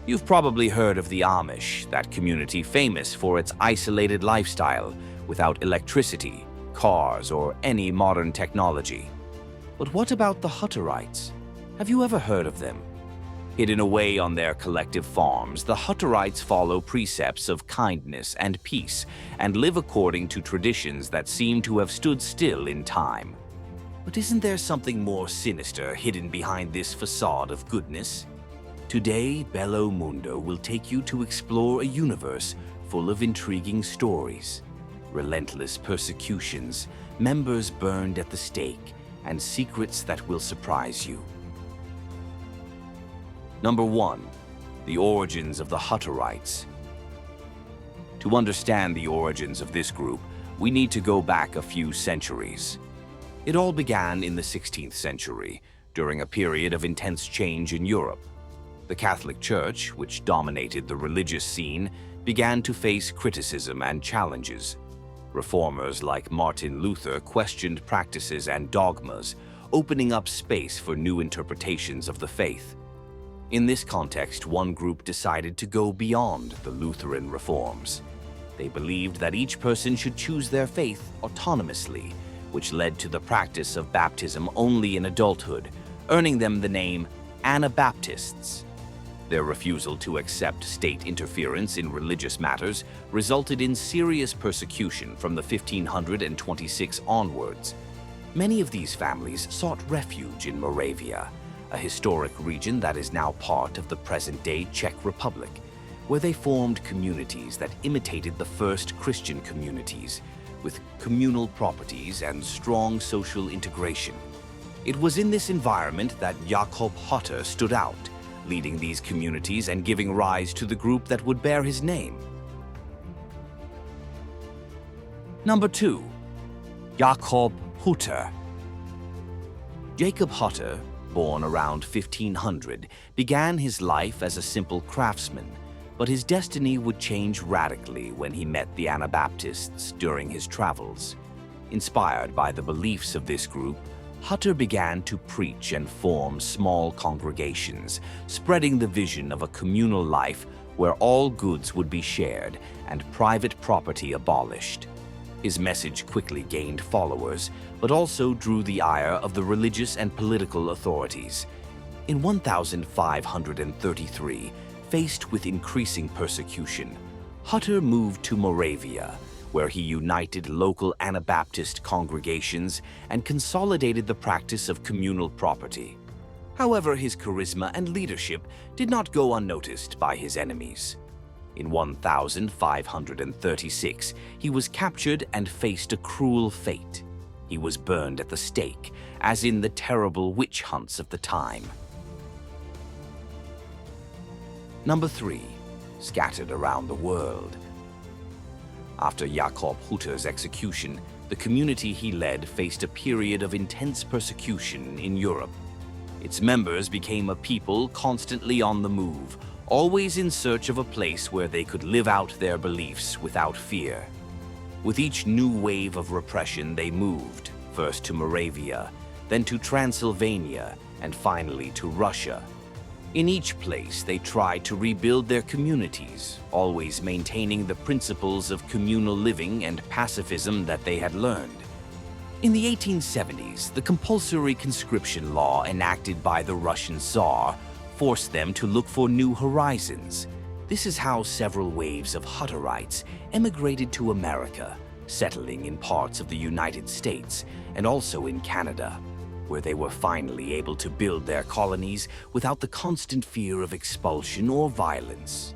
You've probably heard of the Amish, that community famous for its isolated lifestyle without electricity, cars, or any modern technology. But what about the Hutterites? Have you ever heard of them? Hidden away on their collective farms, the Hutterites follow precepts of kindness and peace and live according to traditions that seem to have stood still in time. But isn't there something more sinister hidden behind this facade of goodness? Today, Bello Mundo will take you to explore a universe full of intriguing stories, relentless persecutions, members burned at the stake, and secrets that will surprise you. Number 1. The origins of the Hutterites. To understand the origins of this group, we need to go back a few centuries. It all began in the 16th century, during a period of intense change in Europe. The Catholic Church, which dominated the religious scene, began to face criticism and challenges. Reformers like Martin Luther questioned practices and dogmas, opening up space for new interpretations of the faith. In this context, one group decided to go beyond the Lutheran reforms. They believed that each person should choose their faith autonomously, which led to the practice of baptism only in adulthood, earning them the name Anabaptists. Their refusal to accept state interference in religious matters resulted in serious persecution from the 1526 onwards. Many of these families sought refuge in Moravia, a historic region that is now part of the present-day Czech Republic, where they formed communities that imitated the first Christian communities, with communal properties and strong social integration. It was in this environment that Jakob Hooter stood out, leading these communities and giving rise to the group that would bear his name. Number 2. Jakob Hooter. Jakob Hooter, born around 1500, began his life as a simple craftsman, but his destiny would change radically when he met the Anabaptists during his travels. Inspired by the beliefs of this group, Hooter began to preach and form small congregations, spreading the vision of a communal life where all goods would be shared and private property abolished. His message quickly gained followers, but also drew the ire of the religious and political authorities. In 1533, faced with increasing persecution, Hooter moved to Moravia, where he united local Anabaptist congregations and consolidated the practice of communal property. However, his charisma and leadership did not go unnoticed by his enemies. In 1536, he was captured and faced a cruel fate. He was burned at the stake, as in the terrible witch hunts of the time. Number 3. Scattered around the world. After Jakob Hooter's execution, the community he led faced a period of intense persecution in Europe. Its members became a people constantly on the move, always in search of a place where they could live out their beliefs without fear. With each new wave of repression, they moved, first to Moravia, then to Transylvania, and finally to Russia. In each place, they tried to rebuild their communities, always maintaining the principles of communal living and pacifism that they had learned. In the 1870s, the compulsory conscription law enacted by the Russian Tsar forced them to look for new horizons. This is how several waves of Hutterites emigrated to America, settling in parts of the United States and also in Canada, where they were finally able to build their colonies without the constant fear of expulsion or violence.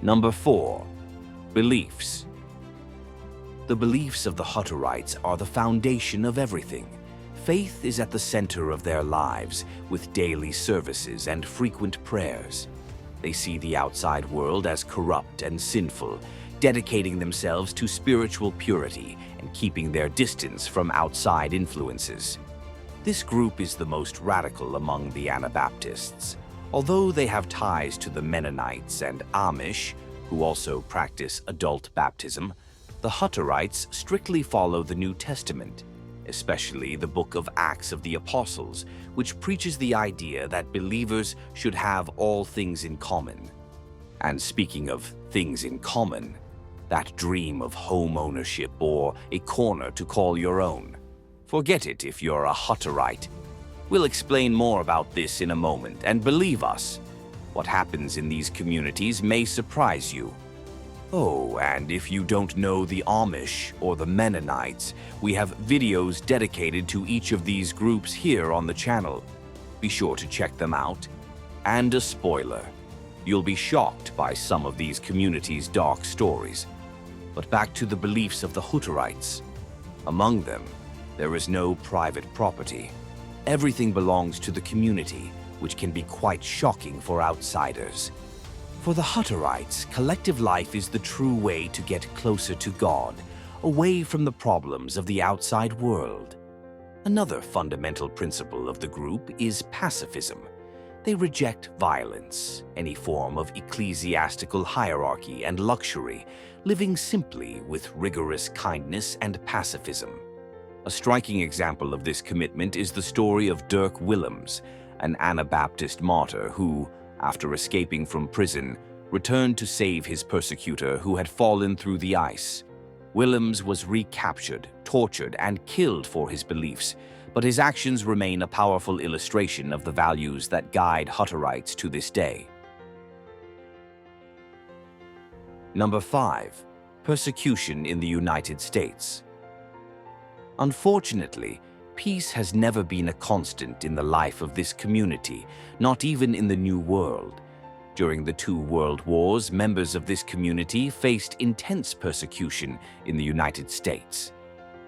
Number 4. Beliefs. The beliefs of the Hutterites are the foundation of everything. Faith is at the center of their lives, with daily services and frequent prayers. They see the outside world as corrupt and sinful, dedicating themselves to spiritual purity and keeping their distance from outside influences. This group is the most radical among the Anabaptists. Although they have ties to the Mennonites and Amish, who also practice adult baptism, the Hutterites strictly follow the New Testament, especially the book of Acts of the Apostles, which preaches the idea that believers should have all things in common. And speaking of things in common, that dream of home ownership or a corner to call your own. Forget it if you're a Hutterite. We'll explain more about this in a moment, and believe us, what happens in these communities may surprise you. Oh, and if you don't know the Amish or the Mennonites, we have videos dedicated to each of these groups here on the channel. Be sure to check them out. And a spoiler, you'll be shocked by some of these communities' dark stories. But back to the beliefs of the Huterites. Among them, there is no private property. Everything belongs to the community, which can be quite shocking for outsiders. For the Hutterites, collective life is the true way to get closer to God, away from the problems of the outside world. Another fundamental principle of the group is pacifism. They reject violence, any form of ecclesiastical hierarchy and luxury, living simply with rigorous kindness and pacifism. A striking example of this commitment is the story of Dirk Willems, an Anabaptist martyr who, after escaping from prison, returned to save his persecutor who had fallen through the ice. Willems was recaptured, tortured, and killed for his beliefs, but his actions remain a powerful illustration of the values that guide Hutterites to this day. Number 5. Persecution in the United States. Unfortunately, peace has never been a constant in the life of this community, not even in the New World. During the 2 world wars, members of this community faced intense persecution in the United States.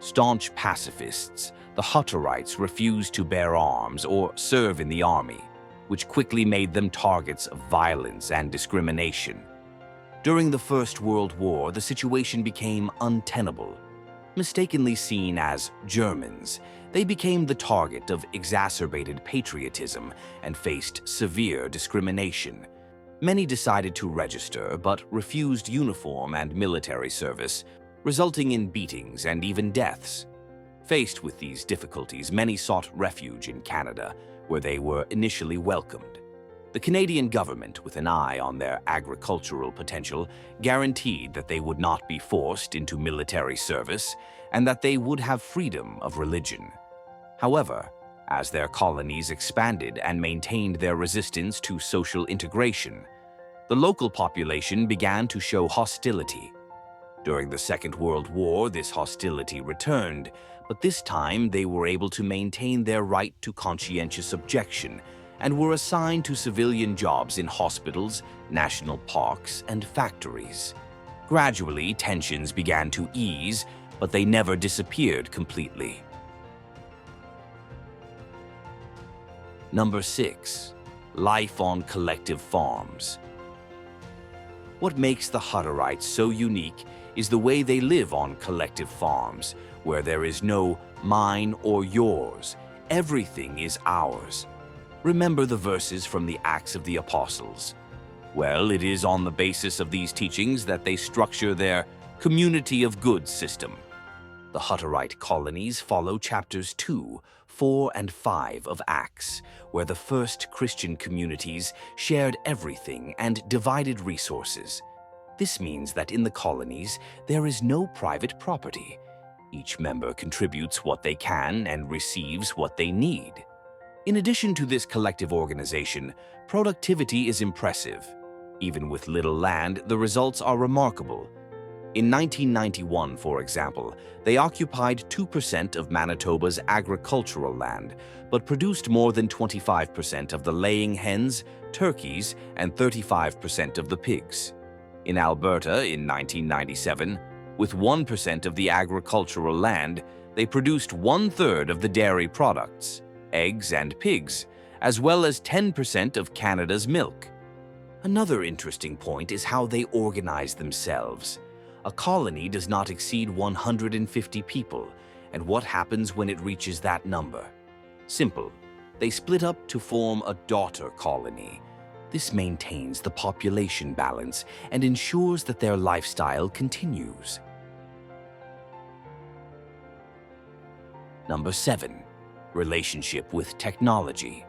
Staunch pacifists, the Hutterites refused to bear arms or serve in the army, which quickly made them targets of violence and discrimination. During the First World War, the situation became untenable. Mistakenly seen as Germans, they became the target of exacerbated patriotism and faced severe discrimination. Many decided to register but refused uniform and military service, resulting in beatings and even deaths. Faced with these difficulties, many sought refuge in Canada, where they were initially welcomed. The Canadian government, with an eye on their agricultural potential, guaranteed that they would not be forced into military service and that they would have freedom of religion. However, as their colonies expanded and maintained their resistance to social integration, the local population began to show hostility. During the Second World War, this hostility returned, but this time they were able to maintain their right to conscientious objection and were assigned to civilian jobs in hospitals, national parks, and factories. Gradually, tensions began to ease, but they never disappeared completely. Number 6. Life on collective farms. What makes the Hutterites so unique is the way they live on collective farms, where there is no mine or yours. Everything is ours. Remember the verses from the Acts of the Apostles. Well, it is on the basis of these teachings that they structure their community of goods system. The Hutterite colonies follow chapters 2, 4, and 5 of Acts, where the first Christian communities shared everything and divided resources. This means that in the colonies, there is no private property. Each member contributes what they can and receives what they need. In addition to this collective organization, productivity is impressive. Even with little land, the results are remarkable. In 1991, for example, they occupied 2% of Manitoba's agricultural land, but produced more than 25% of the laying hens, turkeys, and 35% of the pigs. In Alberta, in 1997, with 1% of the agricultural land, they produced 1/3 of the dairy products, eggs and pigs, as well as 10% of Canada's milk. Another interesting point is how they organize themselves. A colony does not exceed 150 people, and what happens when it reaches that number? Simple. They split up to form a daughter colony. This maintains the population balance and ensures that their lifestyle continues. Number 7. Relationship with technology.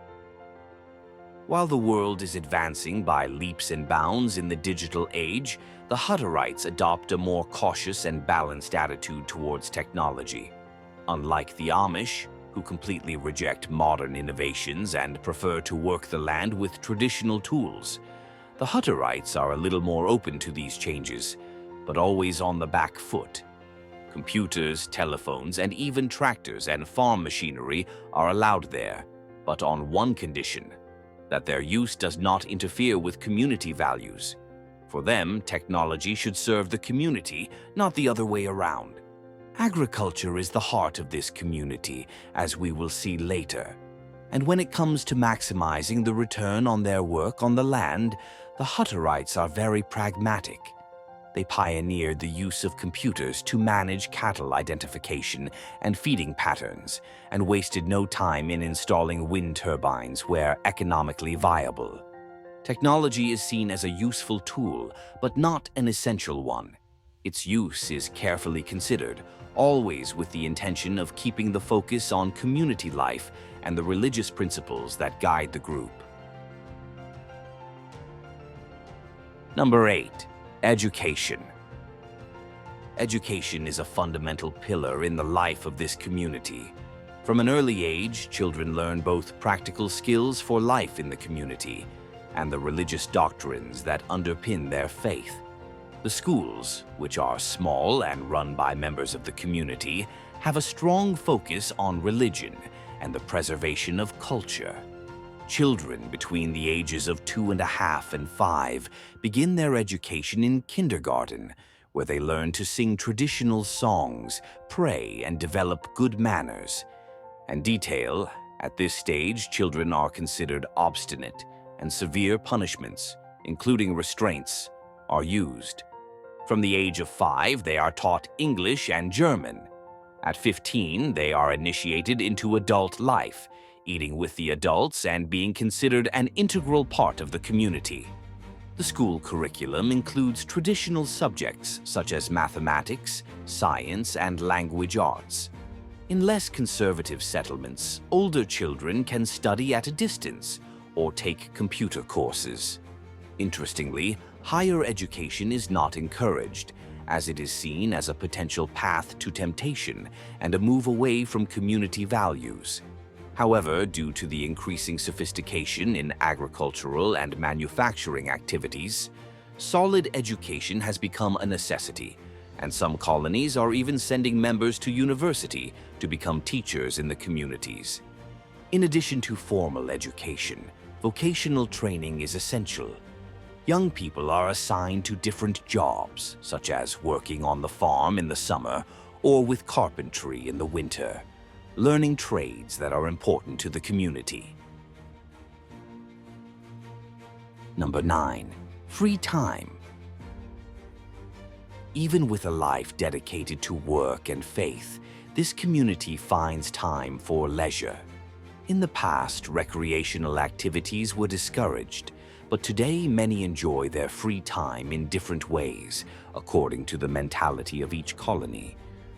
While the world is advancing by leaps and bounds in the digital age, the Hutterites adopt a more cautious and balanced attitude towards technology. Unlike the Amish, who completely reject modern innovations and prefer to work the land with traditional tools, the Hutterites are a little more open to these changes, but always on the back foot. Computers, telephones, and even tractors and farm machinery are allowed there, but on one condition: that their use does not interfere with community values. For them, technology should serve the community, not the other way around. Agriculture is the heart of this community, as we will see later. And when it comes to maximizing the return on their work on the land, the Hutterites are very pragmatic. They pioneered the use of computers to manage cattle identification and feeding patterns, and wasted no time in installing wind turbines where economically viable. Technology is seen as a useful tool, but not an essential one. Its use is carefully considered, always with the intention of keeping the focus on community life and the religious principles that guide the group. Number 8. Education. Education is a fundamental pillar in the life of this community. From an early age, children learn both practical skills for life in the community and the religious doctrines that underpin their faith. The schools, which are small and run by members of the community, have a strong focus on religion and the preservation of culture. Children between the ages of 2.5 and 5 begin their education in kindergarten, where they learn to sing traditional songs, pray, and develop good manners. And detail, at this stage, children are considered obstinate, and severe punishments, including restraints, are used. From the age of 5, they are taught English and German. At 15, they are initiated into adult life, eating with the adults and being considered an integral part of the community. The school curriculum includes traditional subjects such as mathematics, science, and language arts. In less conservative settlements, older children can study at a distance or take computer courses. Interestingly, higher education is not encouraged, as it is seen as a potential path to temptation and a move away from community values. However, due to the increasing sophistication in agricultural and manufacturing activities, solid education has become a necessity, and some colonies are even sending members to university to become teachers in the communities. In addition to formal education, vocational training is essential. Young people are assigned to different jobs, such as working on the farm in the summer or with carpentry in the winter, learning trades that are important to the community. Number 9. Free time. Even with a life dedicated to work and faith, this community finds time for leisure. In the past, recreational activities were discouraged, but today many enjoy their free time in different ways, according to the mentality of each colony.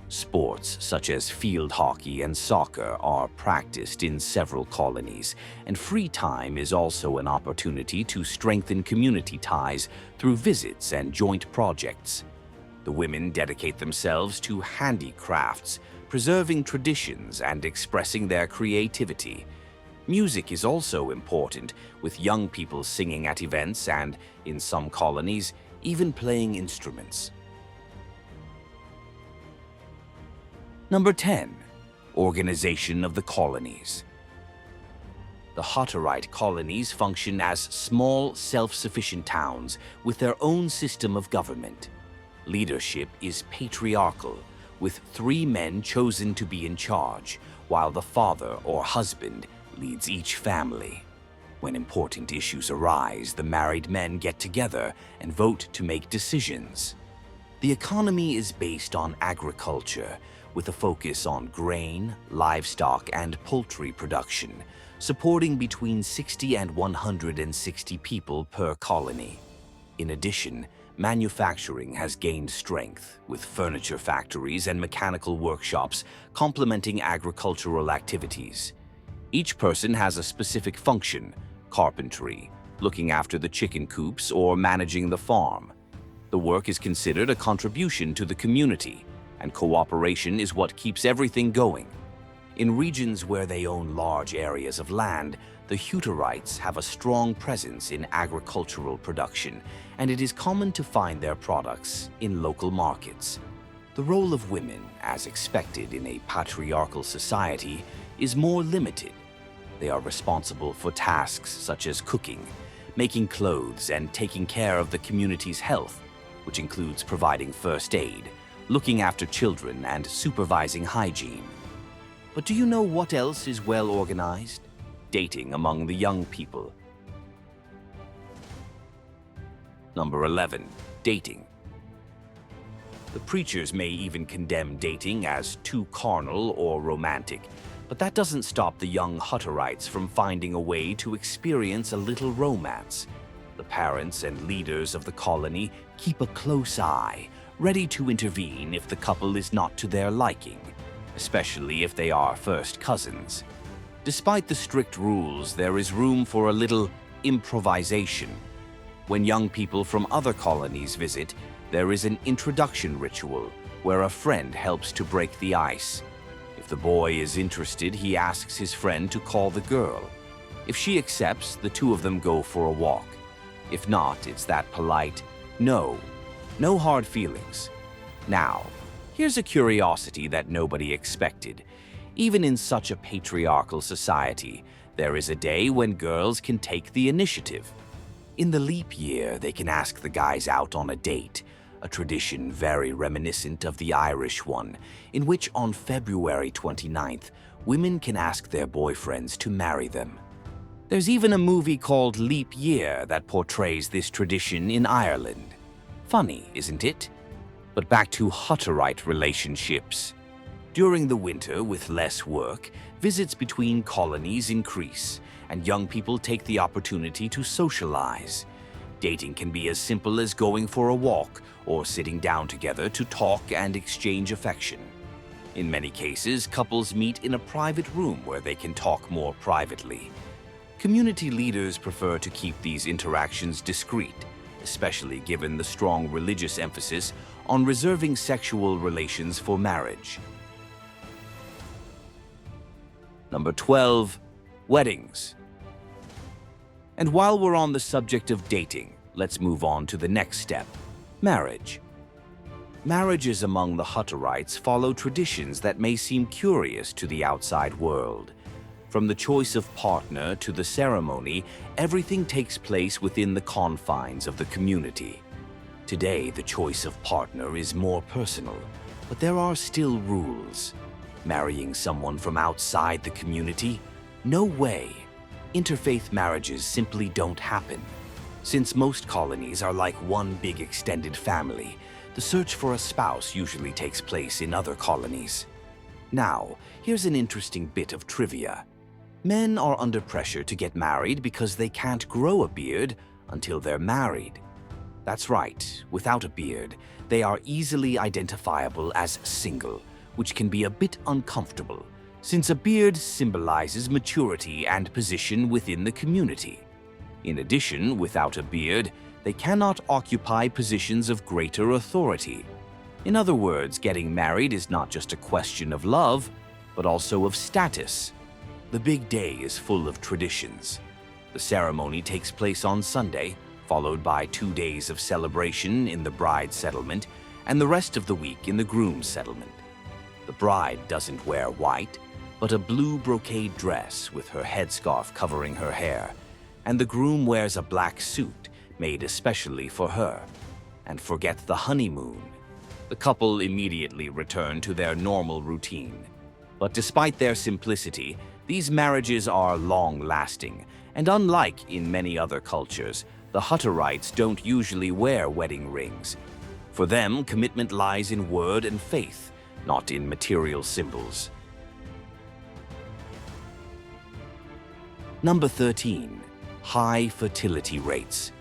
Sports such as field hockey and soccer are practiced in several colonies, and free time is also an opportunity to strengthen community ties through visits and joint projects. The women dedicate themselves to handicrafts, preserving traditions and expressing their creativity. Music is also important, with young people singing at events and, in some colonies, even playing instruments. Number 10. Organization of the colonies. The Hutterite colonies function as small, self-sufficient towns with their own system of government. Leadership is patriarchal, with 3 men chosen to be in charge, while the father or husband leads each family. When important issues arise, the married men get together and vote to make decisions. The economy is based on agriculture, with a focus on grain, livestock, and poultry production, supporting between 60 and 160 people per colony. In addition, manufacturing has gained strength, with furniture factories and mechanical workshops complementing agricultural activities. Each person has a specific function: carpentry, looking after the chicken coops, or managing the farm. The work is considered a contribution to the community, and cooperation is what keeps everything going. In regions where they own large areas of land, the Huterites have a strong presence in agricultural production, and it is common to find their products in local markets. The role of women, as expected in a patriarchal society, is more limited. They are responsible for tasks such as cooking, making clothes, and taking care of the community's health, which includes providing first aid, looking after children, and supervising hygiene. But do you know what else is well organized? Dating among the young people. Number 11. Dating. The preachers may even condemn dating as too carnal or romantic, but that doesn't stop the young Hutterites from finding a way to experience a little romance. The parents and leaders of the colony keep a close eye, ready to intervene if the couple is not to their liking, especially if they are first cousins. Despite the strict rules, there is room for a little improvisation. When young people from other colonies visit, there is an introduction ritual where a friend helps to break the ice. If the boy is interested, he asks his friend to call the girl. If she accepts, the two of them go for a walk. If not, it's that polite, no hard feelings. Now, here's a curiosity that nobody expected. Even in such a patriarchal society, there is a day when girls can take the initiative. In the leap year, they can ask the guys out on a date, a tradition very reminiscent of the Irish one, in which on February 29th, women can ask their boyfriends to marry them. There's even a movie called Leap Year that portrays this tradition in Ireland. Funny, isn't it? But back to Hutterite relationships. During the winter, with less work, visits between colonies increase, and young people take the opportunity to socialize. Dating can be as simple as going for a walk or sitting down together to talk and exchange affection. In many cases, couples meet in a private room where they can talk more privately. Community leaders prefer to keep these interactions discreet, especially given the strong religious emphasis on reserving sexual relations for marriage. Number 12. Weddings. And while we're on the subject of dating, let's move on to the next step: marriage. Marriages among the Hutterites follow traditions that may seem curious to the outside world. From the choice of partner to the ceremony, everything takes place within the confines of the community. Today, the choice of partner is more personal, but there are still rules. Marrying someone from outside the community? No way. Interfaith marriages simply don't happen. Since most colonies are like one big extended family, the search for a spouse usually takes place in other colonies. Now, here's an interesting bit of trivia. Men are under pressure to get married because they can't grow a beard until they're married. That's right, without a beard, they are easily identifiable as single, which can be a bit uncomfortable, since a beard symbolizes maturity and position within the community. In addition, without a beard, they cannot occupy positions of greater authority. In other words, getting married is not just a question of love, but also of status. The big day is full of traditions. The ceremony takes place on Sunday, followed by 2 days of celebration in the bride's settlement, and the rest of the week in the groom's settlement. The bride doesn't wear white, but a blue brocade dress with her headscarf covering her hair, and the groom wears a black suit made especially for her. And forget the honeymoon. The couple immediately return to their normal routine. But despite their simplicity, these marriages are long-lasting, and unlike in many other cultures, the Hutterites don't usually wear wedding rings. For them, commitment lies in word and faith, not in material symbols. Number 13. High fertility rates.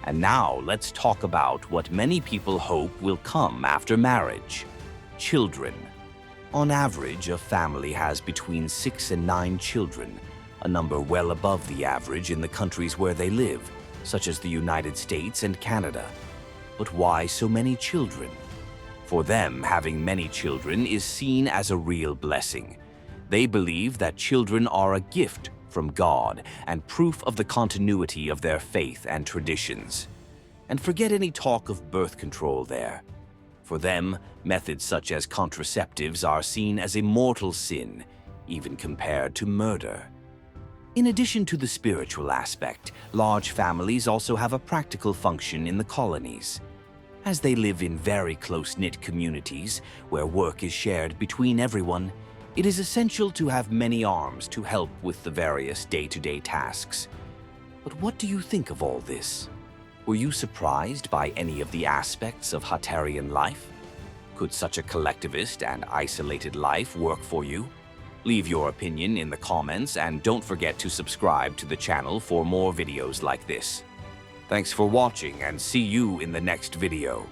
And now let's talk about what many people hope will come after marriage: children. On average, a family has between 6 and 9 children, a number well above the average in the countries where they live, such as the United States and Canada. But why so many children? For them, having many children is seen as a real blessing. They believe that children are a gift from God and proof of the continuity of their faith and traditions. And forget any talk of birth control there. For them, methods such as contraceptives are seen as a mortal sin, even compared to murder. In addition to the spiritual aspect, large families also have a practical function in the colonies. As they live in very close-knit communities where work is shared between everyone, it is essential to have many arms to help with the various day-to-day tasks. But what do you think of all this? Were you surprised by any of the aspects of Huterian life? Could such a collectivist and isolated life work for you? Leave your opinion in the comments and don't forget to subscribe to the channel for more videos like this. Thanks for watching and see you in the next video.